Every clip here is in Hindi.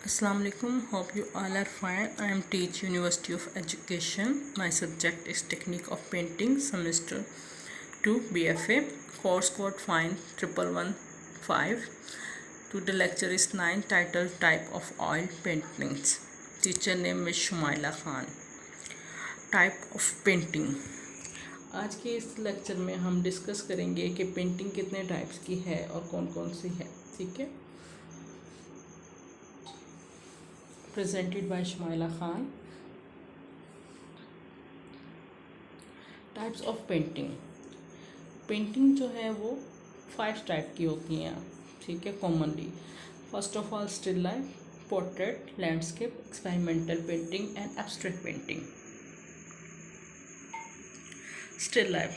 Assalamu alaikum. Hope you all are fine. I am Teach University of Education. My subject is Technique of Painting, semester 2 BFA. Course code fine 1115. Today lecture is 9, titled Type of Oil Paintings. Teacher name is Shumaila Khan. Type of Painting. आज के इस लेक्चर में हम डिस्कस करेंगे कि पेंटिंग कितने टाइप्स की है और कौन कौन सी है. ठीक है. Presented by Shumaila Khan. Types of painting. Painting जो है वो 5 टाइप की होती हैं. ठीक है. Commonly first of all still life, portrait, landscape, experimental painting and abstract painting. Still life.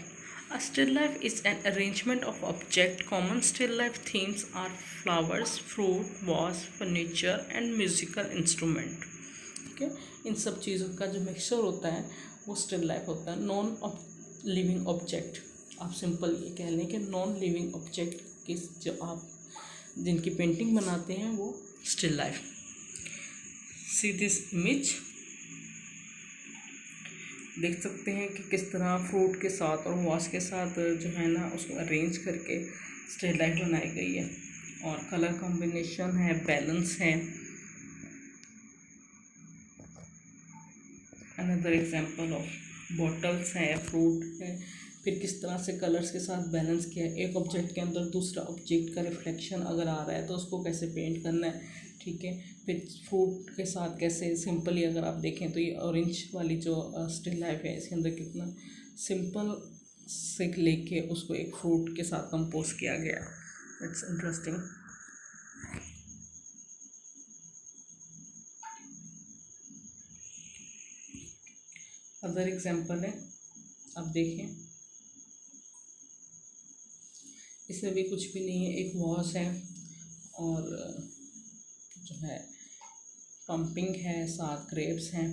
A still life is an arrangement of objects. Common still life themes are flowers, fruit, vase, furniture and musical instrument. ठीक है. इन सब चीज़ों का जो मिक्सचर होता है वो स्टिल लाइफ होता है. नॉन लिविंग ऑब्जेक्ट, आप सिंपल ये कह लें कि नॉन लिविंग ऑब्जेक्ट की जो आप जिनकी पेंटिंग बनाते हैं वो still life. See this image. देख सकते हैं कि किस तरह फ्रूट के साथ और वाश के साथ जो है ना उसको अरेंज करके स्टिल लाइफ बनाई गई है. और कलर कॉम्बिनेशन है, बैलेंस है. अनदर एग्जांपल ऑफ बॉटल्स है, फ्रूट है. फिर किस तरह से कलर्स के साथ बैलेंस किया है. एक ऑब्जेक्ट के अंदर दूसरा ऑब्जेक्ट का रिफ्लेक्शन अगर आ रहा है तो उसको कैसे पेंट करना है. ठीक है. फिर फ्रूट के साथ कैसे सिंपली अगर आप देखें तो ये ऑरेंज वाली जो स्टिल लाइफ है इसके अंदर कितना सिंपल से लेके उसको एक फ्रूट के साथ कंपोज किया गया. It's interesting. अदर एग्जांपल है, आप देखें इसमें भी कुछ भी नहीं है. एक वॉश है और जो है पंपिंग है, 7 ग्रेप्स हैं.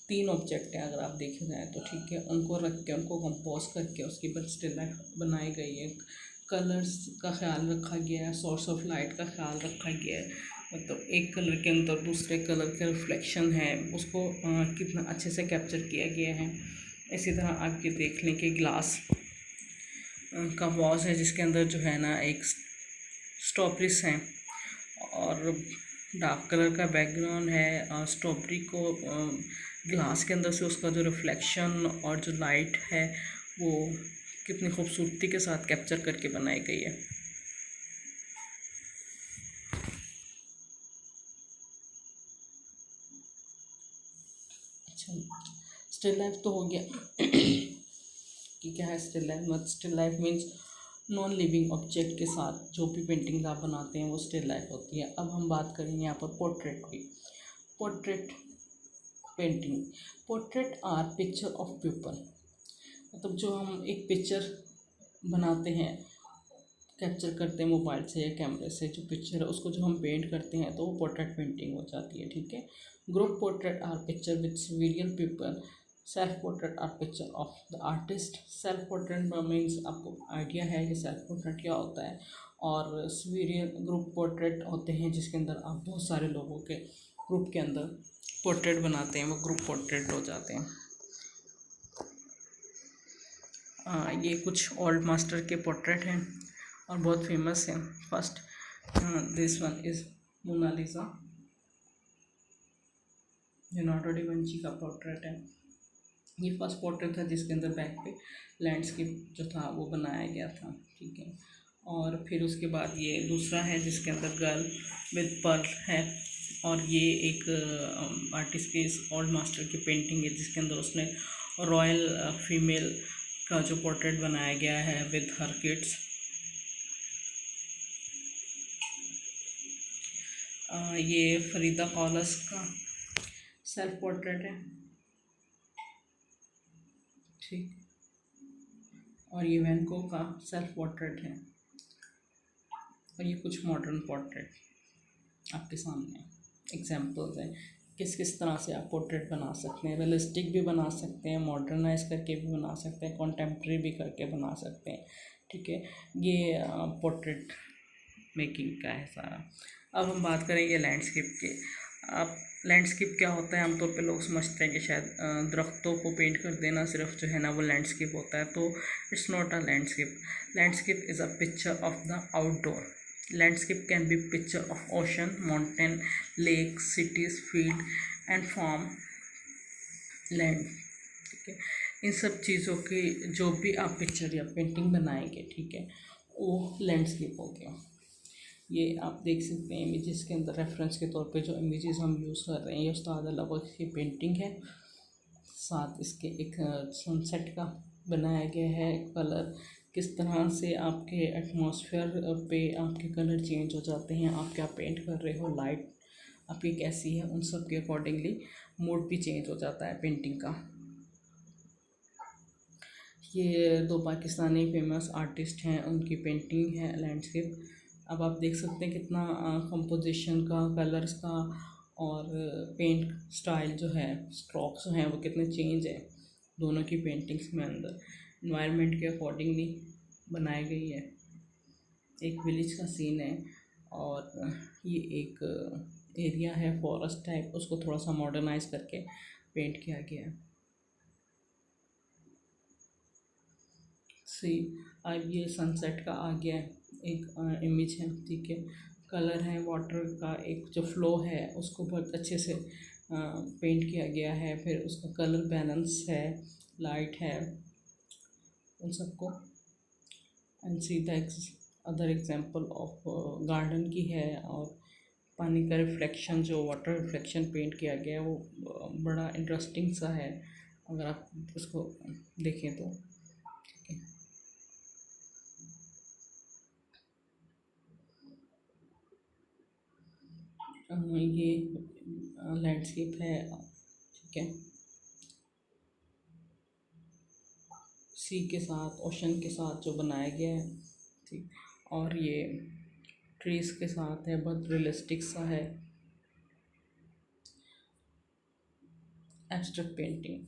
3 ऑब्जेक्ट हैं अगर आप देखे जाए तो. ठीक है. उनको रख के उनको कंपोज करके उसकी पर स्टिल लाइफ बनाई गई है. कलर्स का ख्याल रखा गया है, सोर्स ऑफ लाइट का ख्याल रखा गया है. मतलब एक कलर के अंदर दूसरे कलर का रिफ्लेक्शन है उसको कितना अच्छे से कैप्चर किया गया है. इसी तरह आप ये देख लें कि ग्लास का वॉश है जिसके अंदर जो है ना एक स्ट्रॉबेरीज हैं और डार्क कलर का बैकग्राउंड है. स्ट्रॉबेरी को ग्लास के अंदर से उसका जो रिफ्लेक्शन और जो लाइट है वो कितनी खूबसूरती के साथ कैप्चर करके बनाई गई है. अच्छा, स्टिल लाइफ तो हो गया कि क्या है स्टिल लाइफ. मत still life means non living object के साथ जो भी पेंटिंग आप बनाते हैं वो स्टिल लाइफ होती है. अब हम बात करेंगे यहाँ पर पोर्ट्रेट की. Portrait painting. Portrait are picture of people. मतलब जो हम एक पिक्चर बनाते हैं, कैप्चर करते हैं मोबाइल से या कैमरे से, जो पिक्चर है उसको जो हम पेंट करते हैं तो वो पोर्ट्रेट पेंटिंग हो जाती है. ठीक है. Group portrait are picture with civilian people. Self portrait are picture of the artist. Self portrait means आपको आइडिया है कि सेल्फ पोर्ट्रेट क्या होता है. और सिविलियन ग्रुप पोर्ट्रेट होते हैं जिसके अंदर आप बहुत सारे लोगों के ग्रुप के अंदर पोर्ट्रेट बनाते हैं, वो ग्रुप पोर्ट्रेट हो जाते हैं. ये कुछ ओल्ड मास्टर के पोर्ट्रेट हैं और बहुत फेमस हैं. First this one is Mona Lisa. Leonardo da Vinci का पोर्ट्रेट है. ये फर्स्ट पोर्ट्रेट था जिसके अंदर बैक पे लैंडस्केप जो था वो बनाया गया था. ठीक है. और फिर उसके बाद ये दूसरा है जिसके अंदर गर्ल विद पर्ल है. और ये एक आर्टिस्ट की ओल्ड मास्टर की पेंटिंग है जिसके अंदर उसने रॉयल फीमेल का जो पोर्ट्रेट बनाया गया है विद हर किड्स. ये फरीदा कॉलस का सेल्फ पोर्ट्रेट है. ठीक. और ये वैन गॉग का सेल्फ पोर्ट्रेट है. और ये कुछ मॉडर्न पोर्ट्रेट आपके सामने एग्जांपल्स हैं किस किस तरह से आप पोर्ट्रेट बना सकते हैं. रियलिस्टिक भी बना सकते हैं, मॉडर्नाइज करके भी बना सकते हैं, कॉन्टेम्प्रेरी भी करके बना सकते हैं. ठीक है. ये पोर्ट्रेट मेकिंग का है सारा। अब हम बात करेंगे लैंडस्केप की। अब लैंडस्केप क्या होता है? आमतौर पे लोग समझते हैं कि शायद दरख्तों को पेंट कर देना सिर्फ जो है ना वो लैंडस्केप होता है, तो it's not a landscape. Landscape is a picture of the outdoor. Landscape can be picture of ocean, mountain, lake, cities, field and farm land. ठीक है, इन सब चीज़ों की जो भी आप पिक्चर या पेंटिंग बनाएंगे, ठीक है, वो लैंडस्केप हो गया। ये आप देख सकते हैं इमेजेस के अंदर, रेफरेंस के तौर पे जो इमेजेस हम यूज़ कर रहे हैं ये उस्ताद अलावत की पेंटिंग है। साथ इसके एक सनसेट का बनाया गया है। कलर किस तरह से आपके एटमॉस्फेयर पे आपके कलर चेंज हो जाते हैं, आप क्या पेंट कर रहे हो, लाइट आपकी कैसी है, उन सब के अकॉर्डिंगली मूड भी चेंज हो जाता है पेंटिंग का। ये दो पाकिस्तानी फेमस आर्टिस्ट हैं, उनकी पेंटिंग है लैंडस्केप। अब आप देख सकते हैं कितना कंपोजिशन का, कलर्स का और पेंट स्टाइल जो है, स्ट्रोक्स जो हैं वो कितने चेंज है दोनों की पेंटिंग्स में अंदर। इन्वायरमेंट के अकॉर्डिंगली बनाई गई है। एक विलेज का सीन है और ये एक एरिया है फॉरेस्ट टाइप, उसको थोड़ा सा मॉडर्नाइज करके पेंट किया गया है। सी अब ये सनसेट का आ गया एक इमेज है, ठीक है। कलर है वाटर का, एक जो फ्लो है उसको बहुत अच्छे से पेंट किया गया है। फिर उसका कलर बैलेंस है, लाइट है, उन सबको। And see the other example of garden की है, और पानी का रिफ्लेक्शन, जो वाटर रिफ्लेक्शन पेंट किया गया है वो बड़ा इंटरेस्टिंग सा है अगर आप उसको देखें तो। ठीक है, ये लैंडस्केप है, ठीक है, सी के साथ, ओशन के साथ जो बनाया गया है, ठीक। और ये ट्रीज़ के साथ है, बहुत रियलिस्टिक सा है। एब्स्ट्रैक्ट पेंटिंग,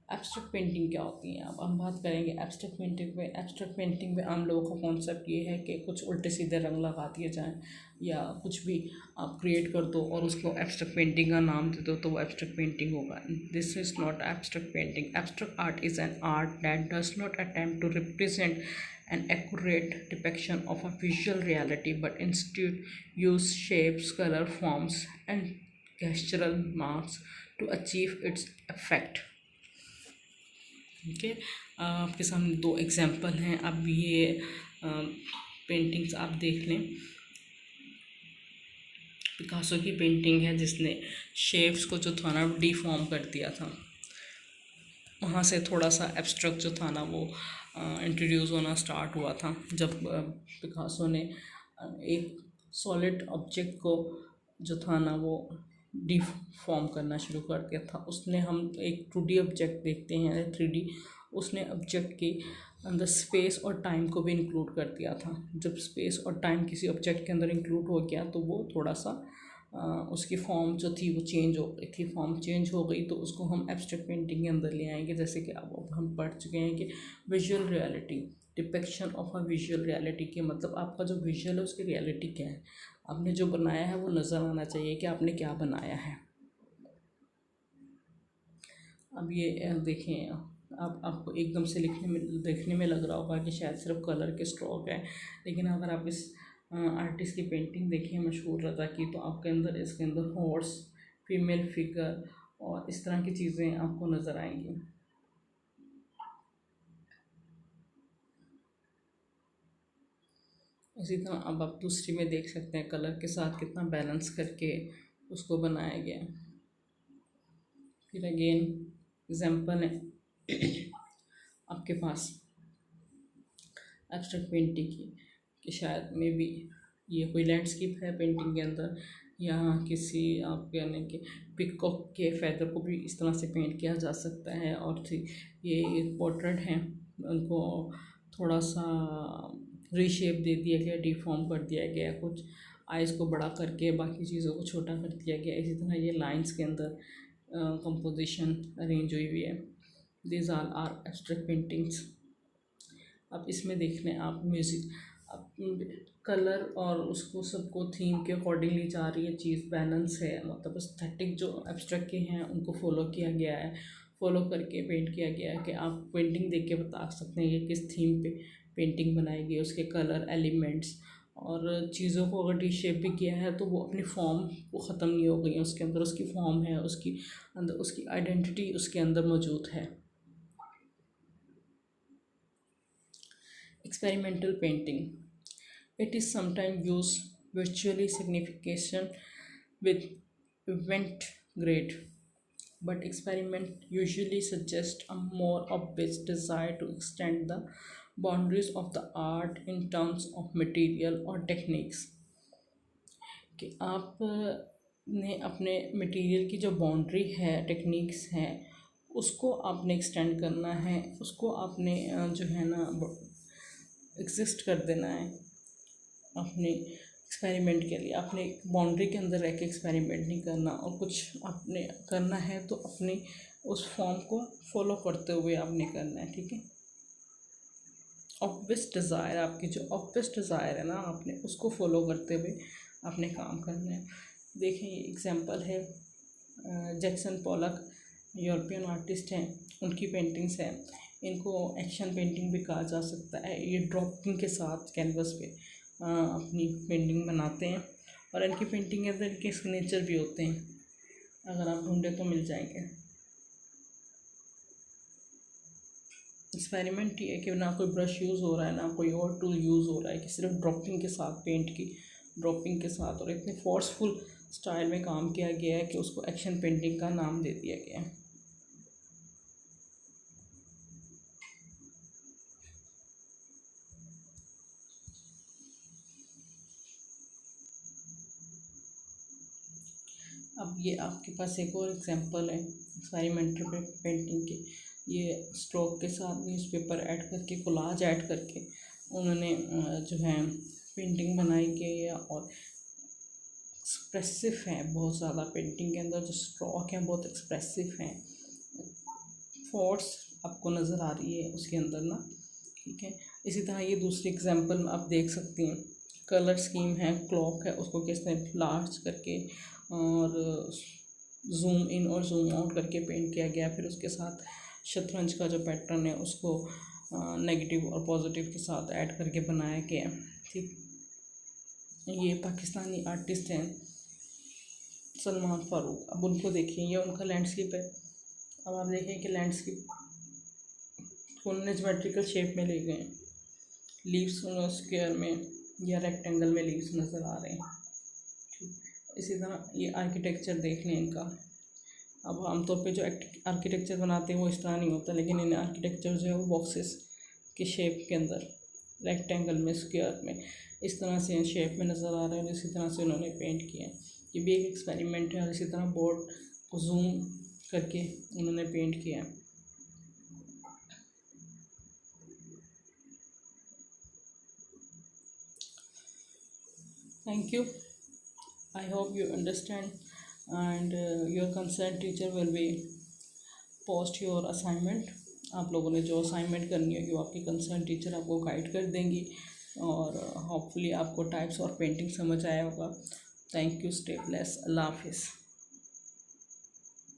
एब्स्ट्रैक्ट पेंटिंग क्या होती है? अब हम बात करेंगे एब्स्ट्रैक्ट पेंटिंग पे। एब्स्ट्रैक्ट पेंटिंग में आम लोगों का कॉन्सेप्ट ये है कि कुछ उल्टे सीधे रंग लगा दिए जाएं या कुछ भी आप क्रिएट कर दो और उसको एब्स्ट्रैक्ट पेंटिंग का नाम दे दो तो वो एब्स्ट्रैक्ट पेंटिंग होगा। This is not abstract painting. Abstract art is an art that does not attempt to represent an accurate depiction of a visual reality, but instead use shapes, color, forms, and gestural marks to achieve its effect। ठीक है, आपके सामने दो एग्जांपल हैं। अब ये पेंटिंग्स आप देख लें। पिकासो की पेंटिंग है जिसने शेप्स को जो था ना डिफॉर्म कर दिया था, वहाँ से थोड़ा सा एब्स्ट्रैक्ट जो था ना वो इंट्रोड्यूस होना स्टार्ट हुआ था जब पिकासो ने एक सॉलिड ऑब्जेक्ट को जो था ना वो डिफॉर्म करना शुरू कर दिया था। उसने, हम एक 2D ऑब्जेक्ट देखते हैं, 3D, उसने ऑब्जेक्ट के अंदर स्पेस और टाइम को भी इंक्लूड कर दिया था। जब स्पेस और टाइम किसी ऑब्जेक्ट के अंदर इंक्लूड हो गया तो वो थोड़ा सा उसकी फॉर्म जो थी वो चेंज हो गई थी। फॉर्म चेंज हो गई तो उसको हम एब्स्ट्रैक्ट पेंटिंग के अंदर ले आएंगे। जैसे कि अब हम पढ़ चुके हैं कि visual reality, depiction of a visual reality के मतलब आपका जो विजुअल है उसकी रियलिटी क्या है, आपने जो बनाया है वो नज़र आना चाहिए कि आपने क्या बनाया है। अब ये देखें, अब आपको एकदम से देखने में लग रहा होगा कि शायद सिर्फ कलर के स्ट्रोक है, लेकिन अगर आप इस आर्टिस्ट की पेंटिंग देखिए मशहूर रज़ा की, तो आपके अंदर इसके अंदर हॉर्स, फीमेल फिगर और इस तरह की चीज़ें आपको नज़र आएंगी। इसी तरह अब आप दूसरी में देख सकते हैं कलर के साथ कितना बैलेंस करके उसको बनाया गया। फिर अगेन एग्जांपल है आपके पास एब्स्ट्रैक्ट पेंटिंग की कि शायद मे बी ये कोई लैंडस्केप है पेंटिंग के अंदर, या किसी आप यानी कि पिकॉक के फैदर को भी इस तरह से पेंट किया जा सकता है। और ये एक पोर्ट्रेट है, उनको थोड़ा सा रीशेप दे दिया गया, डिफॉर्म कर दिया गया, कुछ आइज़ को बड़ा करके बाकी चीज़ों को छोटा कर दिया गया। इसी तरह ये लाइंस के अंदर कंपोजिशन अरेंज हुई हुई है। This are abstract paintings. अब इसमें देख लें आप म्यूज़िक, कलर और उसको सबको थीम के अकॉर्डिंगली जा रही है चीज़, बैलेंस है, मतलब एस्थेटिक जो एब्स्ट्रैक्ट के हैं उनको फॉलो किया गया है, फॉलो करके पेंट किया गया है कि आप पेंटिंग देख के बता सकते हैं कि किस थीम पे पेंटिंग बनाई गई है, उसके कलर एलिमेंट्स और चीज़ों को अगर रीशेप भी किया है तो वो अपनी फॉर्म वो ख़त्म नहीं हो गई है, उसके अंदर उसकी फॉर्म है, उसकी अंदर उसकी आइडेंटिटी उसके अंदर मौजूद है। Experimental painting, it is sometimes used virtually signification with event grade, but experiment usually suggest a more obvious desire to extend the boundaries of the art in terms of material or techniques। कि आप ने अपने मटेरियल की जो बाउंड्री है, टेक्निक्स हैं, उसको आपने एक्सटेंड करना है, उसको आपने जो है ना एग्जिस्ट कर देना है अपने एक्सपेरिमेंट के लिए। अपने बाउंड्री के अंदर रह के एक्सपेरिमेंट नहीं करना, और कुछ आपने करना है तो अपने उस फॉर्म को फॉलो करते हुए आपने करना है, ठीक है। ऑब्वियस डिज़ायर, आपकी जो ऑब्वियस डिज़ायर है ना, आपने उसको फॉलो करते हुए आपने काम करना है। देखें ये एग्जांपल है जैक्सन पॉलक, यूरोपियन आर्टिस्ट हैं, उनकी पेंटिंग्स हैं। इनको एक्शन पेंटिंग भी कहा जा सकता है। ये ड्रॉपिंग के साथ कैनवस पे अपनी पेंटिंग बनाते हैं, और इनकी पेंटिंग के अंदर इनके सिग्नेचर भी होते हैं, अगर आप ढूंढे तो मिल जाएंगे। एक्सपेरिमेंट ये है कि ना कोई ब्रश यूज़ हो रहा है, ना कोई और टूल यूज़ हो रहा है, कि सिर्फ ड्रॉपिंग के साथ, पेंट की ड्रॉपिंग के साथ, और इतने फोर्सफुल स्टाइल में काम किया गया है कि उसको एक्शन पेंटिंग का नाम दे दिया गया है। अब ये आपके पास एक और एग्जांपल है एक्सपेरिमेंटल पेंटिंग के। ये स्ट्रोक के साथ न्यूज़पेपर ऐड करके, कोलाज ऐड करके उन्होंने जो है पेंटिंग बनाई गई है, और एक्सप्रेसिव है बहुत ज़्यादा। पेंटिंग के अंदर जो स्ट्रोक है बहुत एक्सप्रेसिव है, फोर्स आपको नज़र आ रही है उसके अंदर ना, ठीक है। इसी तरह ये दूसरी एग्जांपल आप देख सकती हैं, कलर स्कीम है, क्लॉक है, उसको किस तरह लार्ज करके और जूम इन और जूम आउट करके पेंट किया गया। फिर उसके साथ शतरंज का जो पैटर्न है उसको नेगेटिव और पॉजिटिव के साथ ऐड करके बनाया गया, ठीक। ये पाकिस्तानी आर्टिस्ट हैं सलमान फ़ारूक। अब उनको देखिए, ये उनका लैंडस्केप है। अब आप देखें कि लैंडस्केप को उन्होंने ज्योमेट्रिकल शेप में ले गए, लीव्स स्क्वायर में या रेक्टेंगल में लीव्स नज़र आ रहे हैं, ठीक। इसी तरह ये आर्किटेक्चर देख लें इनका। अब आमतौर पे जो आर्किटेक्चर बनाते हैं वो इस तरह नहीं होता, लेकिन इन आर्किटेक्चर जो है वो बॉक्सेस के शेप के अंदर, रेक्टेंगल में, स्क्वायर में, इस तरह से शेप में नज़र आ रहे हैं, और इसी तरह से उन्होंने पेंट किया है। ये भी एक एक्सपेरिमेंट है, और इसी तरह बोर्ड को जूम करके उन्होंने पेंट किया है। Thank you. I hope you understand, and your concerned teacher will be post your assignment। आप लोगों ने जो असाइनमेंट करनी होगी वो आपकी कंसर्न टीचर आपको गाइड कर देंगी, और होपफुली आपको टाइप्स और पेंटिंग समझ आया होगा। थैंक यू, स्टे ब्लेस, अल्लाह हाफिज़।